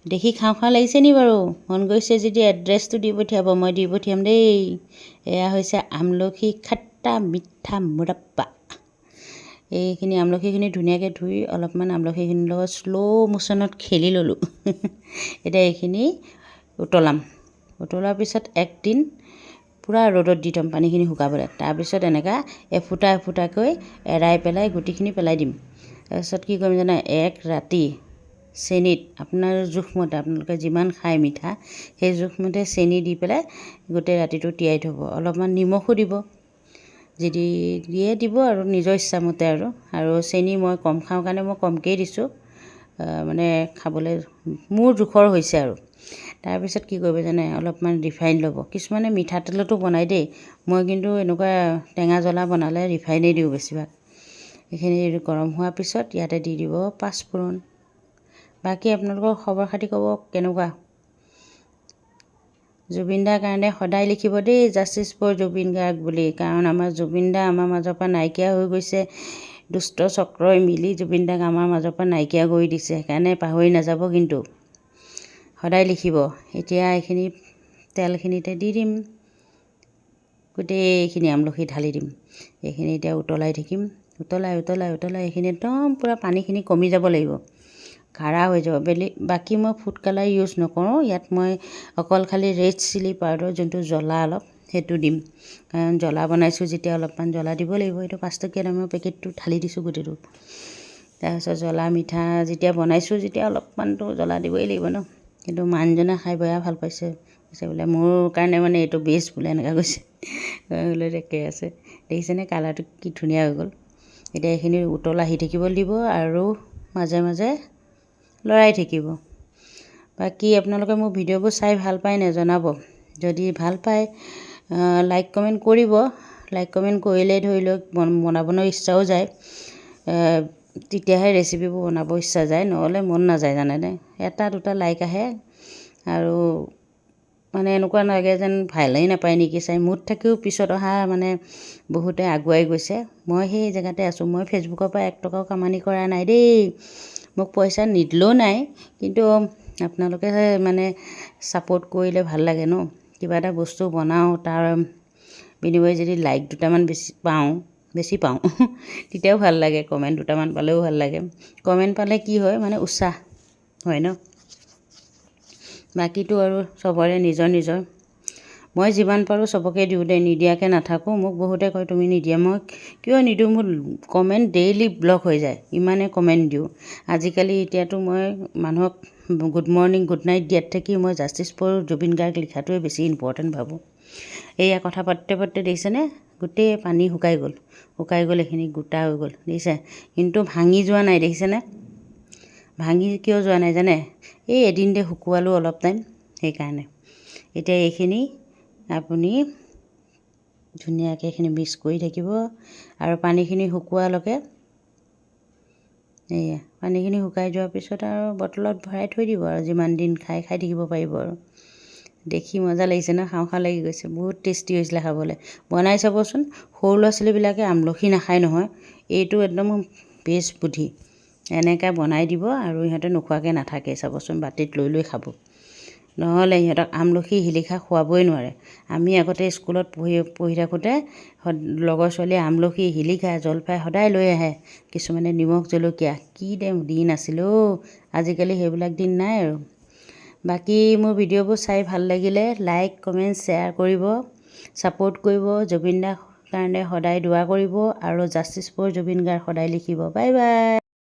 দেখি খাওঁ খাওঁ লাগিছে নি বাৰু? মন গৈছে যদি এড্ৰেছটো দি পঠিয়াব, মই দি পঠিয়াম দেই। এয়া হৈছে আমলখি খাট্টা মিঠা মুৰাব্বা। এইখিনি আমলখিখিনি ধুনীয়াকৈ ধুই অলপমান আমলখিখিনিৰ লগত শ্ল' মোশ্যনত খেলি ল'লোঁ। এতিয়া এইখিনি উতলাম। উতলোৱাৰ পিছত একদিন পূৰা ৰ'দত দি থ'ম পানীখিনি শুকাবলৈ। তাৰপিছত এনেকুৱা এফুটা এফুটাকৈ এৰাই পেলাই গুটিখিনি পেলাই দিম। তাৰপিছত কি কৰিম জানে? এক ৰাতি চেনিত আপোনাৰ জোখমতে, আপোনালোকে যিমান খায় মিঠা সেই জোখমতে চেনি দি পেলাই গোটেই ৰাতিটো তিয়াই থ'ব। অলপমান নিমখো দিব, যদি দিয়ে দিব আৰু নিজৰ ইচ্ছামতে আৰু চেনি মই কম খাওঁ কাৰণে মই কমকৈয়ে দিছোঁ, মানে খাবলৈ মোৰ জোখৰ হৈছে আৰু। তাৰপিছত কি কৰিব জানে? অলপমান ৰিফাইন ল'ব। কিছুমানে মিঠাতেলতো বনায় দেই, মই কিন্তু এনেকুৱা টেঙা জ্বলা বনালে ৰিফাইনেই দিওঁ বেছিভাগ। এইখিনি গৰম হোৱাৰ পিছত ইয়াতে দি দিব পাঁচফোৰণ। বাকী আপোনালোকৰ খবৰ খাতি ক'ব কেনেকুৱা? জুবিন দাৰ কাৰণে সদায় লিখিব দেই, জাষ্টিছ ফৰ জুবিন গাৰ্গ বুলি, কাৰণ আমাৰ জুবিন দা আমাৰ মাজৰ পৰা নাইকিয়া হৈ গৈছে। দুষ্ট চক্ৰই মিলি জুবিন দাক আমাৰ মাজৰ পৰা নাইকিয়া কৰি দিছে, সেইকাৰণে পাহৰি নাযাব কিন্তু সদায় লিখিব। এতিয়া এইখিনি তেলখিনিতে দি দিম, গোটেইখিনি আমলখি ঢালি দিম। এইখিনি এতিয়া উতলাই থাকিম, উতলাই উতলাই উতলাই এইখিনি একদম পূৰা পানীখিনি কমি যাব লাগিব, কাঢ়া হৈ যাব। বাকী মই ফুড কালাৰ ইউজ নকৰোঁ ইয়াত, মই অকল খালি ৰেড চিলি পাউডাৰ যোনটো জ্বলা অলপ সেইটো দিম, কাৰণ জ্বলা বনাইছোঁ যেতিয়া অলপমান জ্বলা দিব লাগিব। এইটো 5 টকীয়া দামৰ পেকেটটো ঢালি দিছোঁ গোটেইটো। তাৰপিছত জ্বলা মিঠা যেতিয়া বনাইছোঁ যেতিয়া অলপমানতো জ্বলা দিবই লাগিব ন। কিন্তু মানুহজনে খাই বেয়া ভাল পাইছে, কৈছে বোলে মোৰ কাৰণে মানে এইটো বেষ্ট বোলে, এনেকুৱা কৈছে। বোলে একে আছে, দেখিছেনে কালাৰটো কি ধুনীয়া হৈ গ'ল। এতিয়া এইখিনি উতল আহি থাকিবলৈ দিব আৰু মাজে মাজে লৰাই থাকিব। বাকী আপোনালোকে মোৰ ভিডিঅ'বোৰ চাই ভাল পায় নে জনাব। যদি ভাল পায় লাইক কমেণ্ট কৰিব। লাইক কমেণ্ট কৰিলে ধৰি লওক বনাবলৈ ইচ্ছাও যায়, তেতিয়াহে ৰেচিপিবোৰ বনাব ইচ্ছা যায়, নহ'লে মন নাযায় জানেনে। এটা দুটা লাইক আহে আৰু মানে এনেকুৱা নালাগে যেন ভালেই নাপায় নেকি চাই। মুড থাকিও পিছত অহা মানে বহুতে আগুৱাই গৈছে, মই সেই জেগাতে আছোঁ। মই ফেচবুকৰ পৰা 1 টকাও কামানি কৰা নাই দেই, মোক পইচা নিদিলেও নাই, কিন্তু আপোনালোকে মানে ছাপোৰ্ট কৰিলে ভাল লাগে ন। কিবা এটা বস্তু বনাওঁ তাৰ বিনিময়ে যদি লাইক দুটামান বেছি পাওঁ তেতিয়াও ভাল লাগে, কমেণ্ট দুটামান পালেও ভাল লাগে। কমেণ্ট পালে কি হয় মানে উৎসাহ হয় ন। বাকীটো আৰু চবৰে নিজৰ নিজৰ, মই যিমান পাৰোঁ চবকে দিওঁ দেই, নিদিয়াকৈ নাথাকোঁ। মোক বহুতে কয় তুমি নিদিয়া, মই কিয় নিদিওঁ, মোৰ কমেণ্ট ডেইলি ব্লক হৈ যায়, ইমানে কমেণ্ট দিওঁ। আজিকালি এতিয়াতো মই মানুহক গুড মৰ্ণিং গুড নাইট দিয়াত থাকি মই জাষ্টিছ ফৰ জুবিন গাৰ্গ লিখাটোৱে বেছি ইম্পৰ্টেণ্ট ভাবোঁ। এয়া কথা পাতোঁতে পাতোঁতে দেখিছেনে গোটেই পানী শুকাই গ'ল, এইখিনি গোটা হৈ গ'ল দেখিছে, কিন্তু ভাঙি যোৱা নাই দেখিছেনে। ভাঙি কিয় যোৱা নাই জানে? এই এদিনতে শুকুৱালোঁ অলপ টাইম সেইকাৰণে। এতিয়া এইখিনি আপুনি ধুনীয়াকৈ এইখিনি মিক্স কৰি থাকিব আৰু পানীখিনি শুকোৱালৈকে। এয়া পানীখিনি শুকাই যোৱাৰ পিছত আৰু বটলত ভৰাই থৈ দিব, আৰু যিমান দিন খাই থাকিব পাৰিব আৰু। দেখি মজা লাগিছে ন, খাওঁ খাওঁ লাগি গৈছে, বহুত টেষ্টি হৈছিলে খাবলৈ। বনাই চাবচোন, সৰু ল'ৰা ছোৱালীবিলাকে আমলখি নাখায় নহয়, এইটো একদম বেষ্ট বুদ্ধি। এনেকৈ বনাই দিব আৰু ইহঁতে নোখোৱাকৈ নাথাকে, চাবচোন বাতিত লৈ লৈ খাব। নহ'লে ইহঁতক আমলখি শিলিখা খুৱাবই নোৱাৰে। আমি আগতে স্কুলত পঢ়ি থাকোঁতে লগৰ ছোৱালীয়ে আমলখি শিলিখা জলফাই সদায় লৈ আহে, কিছুমানে নিমখ জলকীয়া, কি দিন আছিল অ'। আজিকালি সেইবিলাক দিন নাই আৰু। বাকী মোৰ ভিডিঅ'বোৰ চাই ভাল লাগিলে লাইক কমেণ্ট শ্বেয়াৰ কৰিব, ছাপোৰ্ট কৰিব। জুবিন দাৰ কাৰণে সদায় দোৱা কৰিব আৰু জাষ্টিছ ফৰ জুবিন গাৰ্গ সদায় লিখিব। Bye bye.